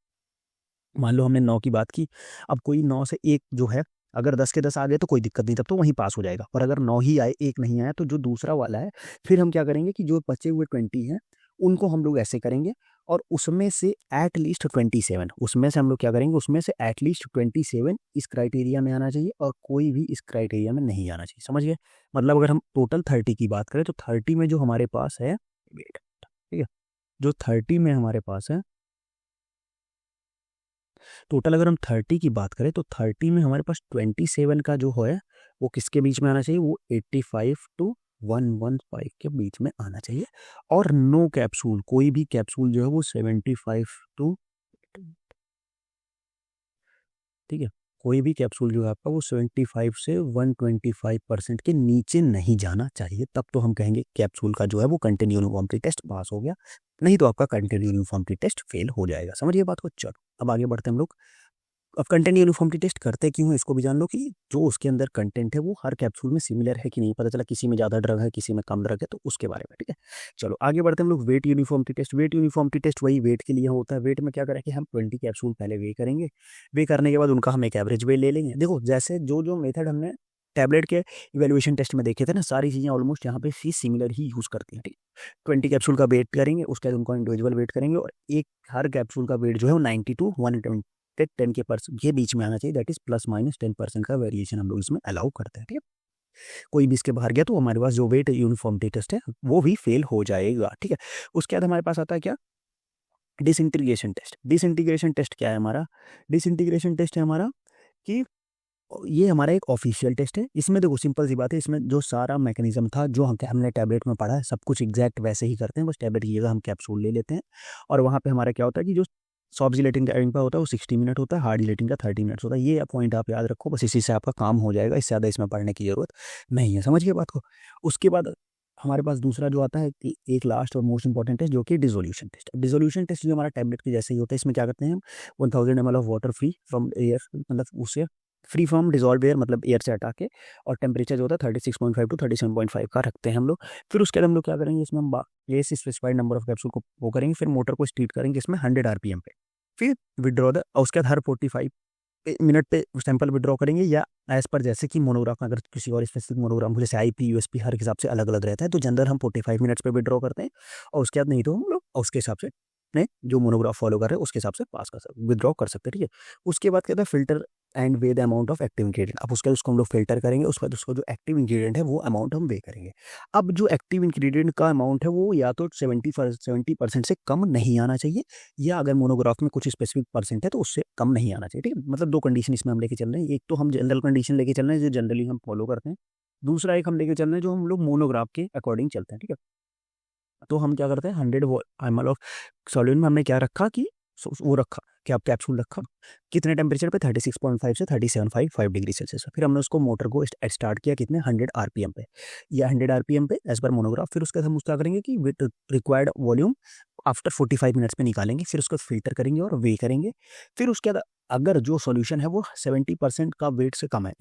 मान लो हमने 9 की बात की, अब कोई 9 से एक जो है, अगर 10 के 10 आ गए तो कोई दिक्कत नहीं, तब तो वहीं पास हो जाएगा। और अगर 9 ही आए, एक नहीं आया, तो जो दूसरा वाला है फिर हम क्या करेंगे कि जो बचे हुए 20 हैं उनको हम लोग ऐसे करेंगे। और उसमें से एट लीस्ट 27, उसमें से हम लोग क्या करेंगे, उसमें से एट लीस्ट 27 इस क्राइटेरिया में आना चाहिए और कोई भी इस क्राइटेरिया में नहीं आना चाहिए, समझ गए। मतलब अगर हम टोटल 30 की बात करें तो 30 में जो हमारे पास है, वेट, ठीक है, जो 30 में हमारे पास है टोटल, अगर हम 30 की बात करें तो 30 में हमारे पास 27 का जो है वो किसके बीच में आना चाहिए, वो 85 टू 115 के बीच में आना चाहिए। और नो कैप्सूल, कोई भी कैप्सूल जो है वो 75 टू, ठीक है, कोई भी कैप्सूल जो है आपका वो 75 से 125% के नीचे नहीं जाना चाहिए, तब तो हम कहेंगे कैप्सूल का जो है वो कंटिन्यू यूनिफॉर्मिटी टेस्ट पास हो गया। नहीं तो आपका कंटिन्यू यूनिफॉर्मिटी टेस्ट फेल हो जाएगा, समझिए बात को। चलो अब आगे बढ़ते हैं हम लोग। अब कंटेंट यूनिफॉर्मिटी टेस्ट करते क्यों है इसको भी जान लो, कि जो उसके अंदर कंटेंट है वो हर कैप्सूल में सिमिलर है कि नहीं, पता चला किसी में ज़्यादा ड्रग है किसी में कम ड्रग है, तो उसके बारे में, ठीक है। चलो आगे बढ़ते हैं हम लोग। Weight uniformity test, weight uniformity test वही वेट के लिए होता है। वेट में क्या करें कि हम 20 कैप्सूल पहले वे करेंगे, वे करने के बाद उनका हम एक एवरेज वे ले लेंगे। देखो जैसे जो जो मेथड हमने टैबलेट के इवेल्युएशन टेस्ट में देखे थे ना, सारी चीज़ें ऑलमोस्ट यहाँ पे सी सिमिलर ही यूज़ करती हैं, ठीक है। 20 कैप्सूल का वेट करेंगे, उसके बाद उनको इंडिविजुअल वेट करेंगे, और एक हर कैप्सूल का वेट जो है वो 90 टू 120 10 के परसेंट के बीच में आना चाहिए। दैट इज ±10% का वेरिएशन हम लोग इसमें अलाउ करते हैं, ठीक है। कोई भी इसके बाहर गया तो हमारे पास जो वेट यूनिफॉर्मिटी टेस्ट है वो भी फेल हो जाएगा, ठीक है। उसके बाद हमारे पास आता है क्या, डिसइंटीग्रेशन टेस्ट। डिसइंटीग्रेशन टेस्ट क्या है हमारा, डिसइंटीग्रेशन टेस्ट है हमारा कि ये हमारा एक ऑफिशियल टेस्ट है। इसमें देखो सिंपल सी बात है, इसमें जो सारा मैकेनिज्म था जो हमने टैबलेट में पढ़ा है सब कुछ एग्जैक्ट वैसे ही करते हैं, बस टैबलेट की जगह हम कैप्सूल ले लेते हैं। और वहाँ पे हमारा क्या होता है कि जो सॉफ्ट जिलेटिन टाइमिंग का होता है वो 60 मिनट होता है, हार्ड जिलेटिन का 30 मिनट्स होता है। ये पॉइंट आप याद रखो, बस इसी से आपका काम हो जाएगा, इससे ज़्यादा इसमें पढ़ने की जरूरत नहीं है, समझिए बात को। उसके बाद हमारे पास दूसरा जो आता है कि एक लास्ट और मोस्ट इंपॉर्टेंट टेस्ट जो कि डिसोल्यूशन टेस्ट। डिसोल्यूशन टेस्ट जो हमारा टैबलेट के जैसे ही होता है, इसमें क्या करते हैं हम 1000 ml of water free from air, मतलब उससे फ्री फ्रॉम डिजॉल्व एयर, मतलब एयर से हटा के, और टेम्परेचर जो होता है 36.5 टू 37.5 का रखते हैं हम लोग। फिर उसके बाद हम लोग क्या करेंगे, इसमें हम ये स्पेसिफाइड नंबर ऑफ कैप्सूल को वो करेंगे, फिर मोटर को स्टीट करेंगे इसमें 100 RPM पे, फिर विड्रॉ द, उसके बाद हर 45 मिनट पे सैंपल विड्रॉ करेंगे, या एज पर जैसे कि मोनोग्राफ में, अगर किसी और स्पेसिफिक मोनोग्राम जैसे IP USP हर हिसाब से अलग अलग रहता है, तो जनरल हम 45 मिनट्स पे विड्रॉ करते हैं। और उसके बाद नहीं तो हम लोग उसके हिसाब से ने जो मोनोग्राफ फॉलो कर रहे हैं उसके हिसाब से पास कर सकते, विड्रॉ कर सकते हैं, ठीक है। उसके बाद कहता है filter and way the amount of active ingredient. अब उसके बाद उसको हम लोग फिल्टर करेंगे, उसके बाद उसको जो एक्टिव इंग्रेडिएंट है वो अमाउंट हम वे करेंगे। अब जो एक्टिव इंग्रेडिएंट का अमाउंट है वो या तो 70% से कम नहीं आना चाहिए, या अगर मोनोग्राफ में कुछ स्पेसिफिक परसेंट है तो उससे कम नहीं आना चाहिए, ठीक है। मतलब दो कंडीशन इसमें हम लेके चल रहे हैं, एक तो हम जनरल कंडीशन लेके चल रहे हैं जो जनरली हम फॉलो करते हैं, दूसरा एक हम लेके चल रहे हैं जो हम लोग मोनोग्राफ के अकॉर्डिंग चलते हैं, ठीक है। तो हम क्या करते हैं, 100 ml ऑफ सॉल्यूट में हमने क्या रखा कि वो रखा कि आप कैप्सूल रखा कितने टेम्परेचर पे, 36.5 से 37.5 डिग्री सेल्सियस। फिर हमने उसको मोटर को स्टार्ट किया कितने, 100 RPM पे, या 100 RPM पे एज पर मोनोग्राफ। फिर उसके बाद हम उसका करेंगे कि with required volume after 45 minutes पे निकालेंगे, फिर उसको फिल्टर करेंगे और वे करेंगे। फिर उसके बाद अगर जो सॉल्यूशन है वो 70% का वेट से कम है,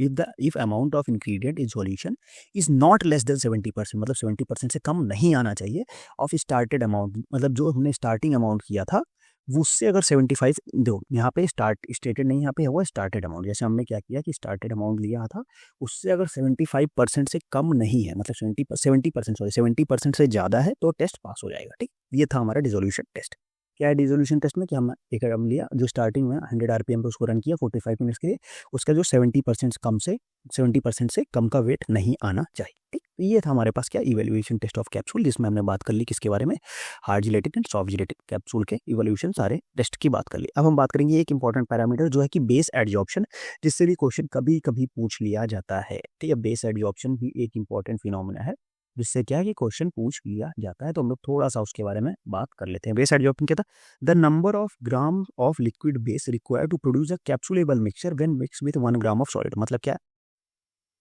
if amount of ingredient in solution is not less than 70%, मतलब 70% से कम नहीं आना चाहिए ऑफ स्टार्टेड अमाउंट, मतलब जो हमने स्टार्टिंग अमाउंट किया था उससे अगर 75, दो यहाँ पे स्टार्ट स्टेटेड नहीं, यहाँ पे हुआ स्टार्टेड अमाउंट, जैसे हमने क्या किया कि स्टार्टेड अमाउंट लिया था, उससे अगर 75% से कम नहीं है, मतलब 70% सॉरी 70% से ज़्यादा है तो टेस्ट पास हो जाएगा, ठीक। ये था हमारा डिसोल्यूशन टेस्ट। क्या है डिसोल्यूशन टेस्ट में कि हम एक हम लिया जो स्टार्टिंग में 100 आरपीएम पे उसको रन किया 45 मिनट्स के लिए, उसका जो 70% से कम का वेट नहीं आना चाहिए। ठीक, तो ये था हमारे पास क्या इवैल्यूएशन टेस्ट ऑफ कैप्सूल, जिसमें हमने बात कर ली किसके बारे में, hard gelatin and soft gelatin capsule के इवोल्यूशन सारे टेस्ट की बात कर ली। अब हम बात करेंगे एक इंपॉर्टेंट पैरामीटर जो है कि बेस एडजॉर्प्शन, जिससे भी क्वेश्चन कभी कभी पूछ लिया जाता है। ठीक है, बेस एडजॉर्प्शन भी एक इंपॉर्टेंट फिनोमिना है जिससे क्या है कि क्वेश्चन पूछ लिया जाता है, तो हम लोग थोड़ा सा उसके बारे में बात कर लेते हैं। बेस एडजॉर्प्शन क्या था, the number of gram of liquid base required to produce a capsulable mixture when mix with 1 gram of solid. मतलब क्या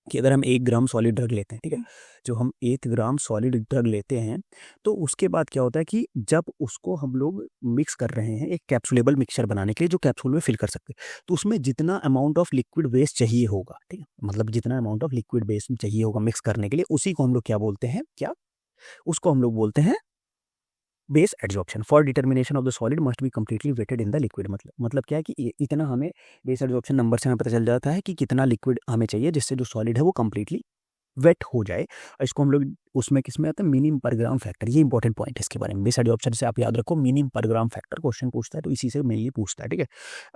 कि अगर हम 1 ग्राम सॉलिड ड्रग लेते हैं, ठीक है, जो हम 1 ग्राम सॉलिड ड्रग लेते हैं, तो उसके बाद क्या होता है कि जब उसको हम लोग मिक्स कर रहे हैं एक कैप्सूलेबल मिक्सचर बनाने के लिए जो कैप्सूल में फिल कर सकते हैं, तो उसमें जितना अमाउंट ऑफ लिक्विड बेस चाहिए होगा, ठीक है, मतलब जितना अमाउंट ऑफ लिक्विड बेस चाहिए होगा मिक्स करने के लिए, उसी को हम लोग क्या बोलते हैं, क्या उसको हम लोग बोलते हैं base adsorption. For determination of the solid must be completely wetted in the liquid. मतलब क्या है कि इतना हमें बेस एडजॉर्प्शन नंबर से हमें पता चल जाता है कि कितना लिक्विड हमें चाहिए जिससे जो सॉलिड है वो कंप्लीटली वेट हो जाए। और इसको हम लोग उसमें किसमें आता है, मीनिंग पर ग्राम फैक्टर। ये इंपॉर्टेंट पॉइंट है इसके बारे में। बेस एडजॉर्प्शन से आप याद रखो, मीनिंग पर ग्राम फैक्टर क्वेश्चन पूछता है तो इसी से मेनली पूछता है। ठीक है,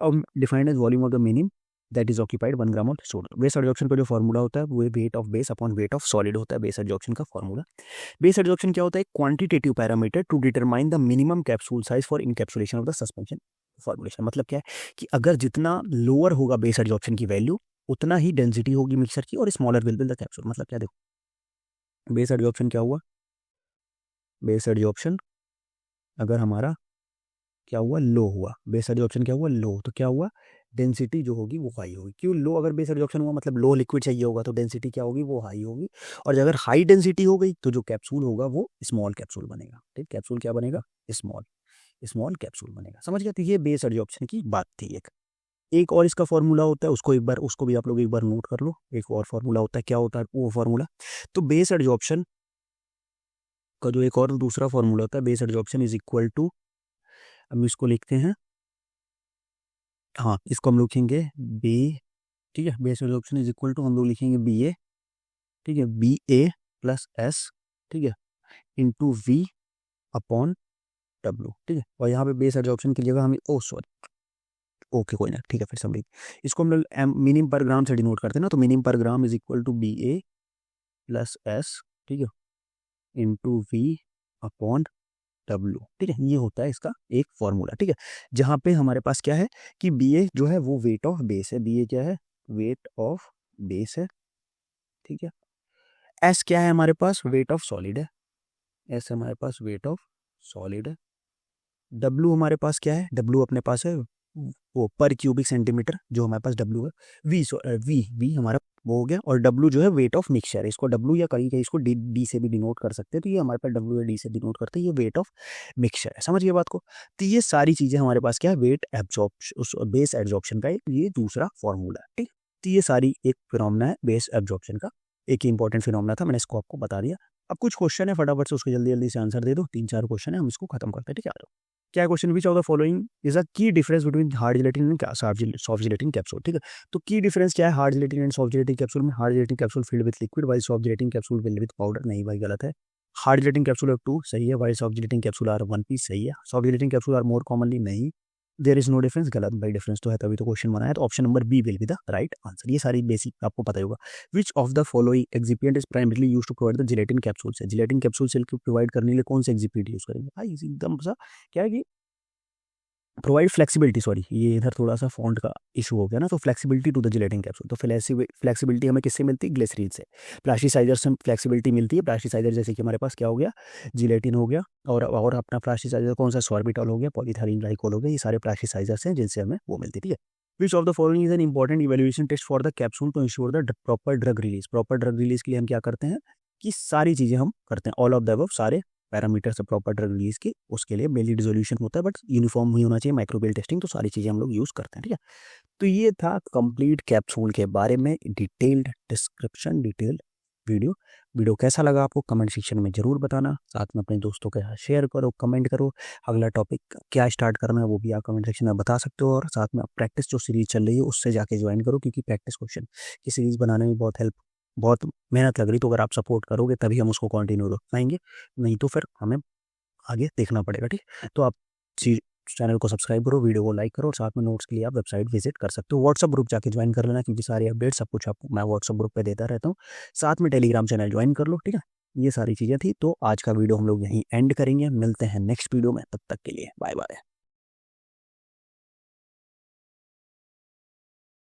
अब defined as volume of the meaning that is occupied 1 gram of sodium. Base adsorption का जो फॉर्मूला होता है वो weight of base upon weight of solid होता है, बेस एडजॉर्प्शन का फॉर्मूला। बेस एडजॉर्प्शन क्या होता है, quantitative parameter to determine the minimum capsule size for encapsulation of the suspension formulation. मतलब क्या है कि अगर जितना लोअर होगा बेस एडजॉर्प्शन की वैल्यू, उतना ही डेंसिटी होगी मिक्सर की और smaller will be the capsule. मतलब क्या, देखो बेस एडजॉर्प्शन क्या हुआ, बेस एडजॉर्प्शन अगर हमारा क्या हुआ, लो हुआ, बेस एडजॉर्प्शन क्या हुआ, लो, तो क्या हुआ, डेंसिटी जो होगी वो हाई होगी। क्यों लो, अगर बेस एडजॉर्प्शन हुआ मतलब लो लिक्विड चाहिए होगा तो डेंसिटी क्या होगी, वो हाई होगी। और अगर हाई डेंसिटी हो गई तो जो कैप्सूल होगा वो स्मॉल कैप्सूल बनेगा। ठीक, कैप्सूल क्या बनेगा, स्मॉल स्मॉल कैप्सूल बनेगा। समझ गया, तो ये बेस एडजॉर्प्शन की बात थी। एक और इसका फॉर्मूला होता है, उसको एक बार, उसको भी आप लोग एक बार नोट कर लो। एक और फॉर्मूला होता है, क्या होता है वो फॉर्मूला, तो बेस एडजॉर्प्शन का जो एक और दूसरा फॉर्मूला होता है, base adsorption is equal to, हम इसको लिखते हैं, हाँ इसको हम लोग लिखेंगे बी, ठीक है, base adsorption is equal to हम लोग लिखेंगे बी ए, ठीक है, बी ए प्लस एस, ठीक है, इंटू वी अपॉन डब्ल्यू। ठीक है, और यहाँ पे बेस एडजॉर्प्शन की जगह हम, ओ सॉरी, ओके कोई ना, ठीक है, फिर समझ, इसको हम लोग मिनिमम पर ग्राम से डिनोट करते हैं ना, तो मिनिमम पर gram is equal to B A plus S, ठीक है, इंटू वी अपॉन डब्ल्यू। ठीक है, ये होता है इसका एक फॉर्मूला। ठीक है, जहाँ पे हमारे पास क्या है कि बी ए जो है वो वेट ऑफ बेस है, बी ए क्या है, वेट ऑफ बेस है। ठीक है, एस क्या है हमारे पास, वेट ऑफ सॉलिड है, एस हमारे पास वेट ऑफ सॉलिड है। डब्ल्यू हमारे पास क्या है, डब्ल्यू अपने पास है वो पर क्यूबिक सेंटीमीटर जो हमारे पास डब्ल्यू है। वी वी वी हमारा वो हो गया, और डब्ल्यू जो है वेट ऑफ मिक्सचर है, इसको डब्ल्यू या कहीं कहीं इसको डी डी से भी डिनोट कर सकते हैं, तो ये हमारे पास डब्ल्यू या डी से डिनोट करते हैं, ये वेट ऑफ मिक्सचर है। समझिए बात को, तो ये सारी चीजें हमारे पास क्या है, वेट एब्जॉर्प्शन, उस बेस एब्जॉर्प्शन का ये दूसरा फॉर्मूला है। ठीक, तो ये सारी एक फिनोमेना है बेस एब्जॉर्प्शन का, एक इंपॉर्टेंट फिनोमेना था, मैंने इसको आपको बता दिया। अब कुछ क्वेश्चन है, फटाफट से उसके जल्दी जल्दी से आंसर दे दो, 3-4 क्वेश्चन है, हम इसको खत्म करते हैं। ठीक है, आ जाओ। क्या question, which of the following is a key difference between hard gelatin and soft gelatin capsule. ठीक है, तो की डिफरेंस क्या है hard gelatin and soft gelatin capsule में, hard gelatin capsule filled with liquid while soft gelatin capsule filled with powder. नहीं भाई गलत है, हार्ड जिलेटिन कैप्सूल आर 2 सही है, while soft gelatin capsule are 1 piece सही है, soft gelatin capsule are more commonly नहीं, देयर इज नो डिफरेंस गलत भाई, डिफरेंस तो है तभी तो क्वेश्चन बनाया, तो option number B will be the right answer. ये सारी बेसिक आपको पता ही होगा। Which of the following excipient is primarily use to provide the gelatin capsule से, जिलेटिन कैप्सूल सेल को प्रोवाइड करने के लिए कौन से एक्सिपिएंट यूज करेंगे भाई, एकदम सा क्या है कि प्रोवाइड फ्लेक्सिबिलिटी, सॉरी ये इधर थोड़ा सा फॉन्ट का इशू हो गया ना, तो flexibility to the gelatin capsule, तो फ्लेक्सिबिलिटी हमें किससे मिलती है, ग्लिसरीन से। प्लास्टिसाइजर से फ्लेक्सिबिलिटी मिलती है, प्लास्टिसाइजर जैसे कि हमारे पास क्या हो गया, जिलेटिन हो गया, और अपना प्लास्टिसाइजर कौन सा, सॉर्बिटॉल हो गया, पॉलीथाइलीन ग्लाइकोल हो गया, ये सारे प्लास्टिसाइजर्स हैं जिनसे हमें वो मिलती है। ठीक है, which of the following is an important evaluation test for the capsule to ensure the proper drug release. Proper drug release के लिए हम क्या करते हैं कि सारी चीजें हम करते हैं, ऑल ऑफ द अबव, सारे पैरामीटर से प्रॉपर ड्रग रिलीज की, उसके लिए मेनली डिसोल्यूशन होता है बट यूनिफॉर्म ही होना चाहिए, माइक्रोबियल टेस्टिंग, तो सारी चीज़ें हम लोग यूज़ करते हैं। ठीक है, तो ये था कंप्लीट कैप्सूल के बारे में डिटेल्ड डिस्क्रिप्शन, डिटेल्ड वीडियो कैसा लगा आपको कमेंट सेक्शन में जरूर बताना, साथ में अपने दोस्तों के साथ शेयर करो, कमेंट करो, अगला टॉपिक क्या स्टार्ट करना है वो भी आप कमेंट सेक्शन में बता सकते हो, और साथ में आप प्रैक्टिस जो सीरीज चल रही है उससे जाके ज्वाइन करो, क्योंकि प्रैक्टिस क्वेश्चन की सीरीज बनाने में बहुत मेहनत लग रही, तो अगर आप सपोर्ट करोगे तभी हम उसको कंटिन्यू रख पाएंगे, नहीं तो फिर हमें आगे देखना पड़ेगा। ठीक, तो आप चैनल को सब्सक्राइब करो, वीडियो को लाइक करो और साथ में नोट्स के लिए आप वेबसाइट विजिट कर सकते हो। व्हाट्सअप ग्रुप जाके ज्वाइन कर लेना, क्योंकि सारी अपडेट सब कुछ आपको मैं व्हाट्सअप ग्रुप पे देता रहता हूँ। साथ में टेलीग्राम चैनल ज्वाइन कर लो, ठीक है। ये सारी चीज़ें थी, तो आज का वीडियो हम लोग यहीं एंड करेंगे। मिलते हैं नेक्स्ट वीडियो में, तब तक के लिए बाय बाय।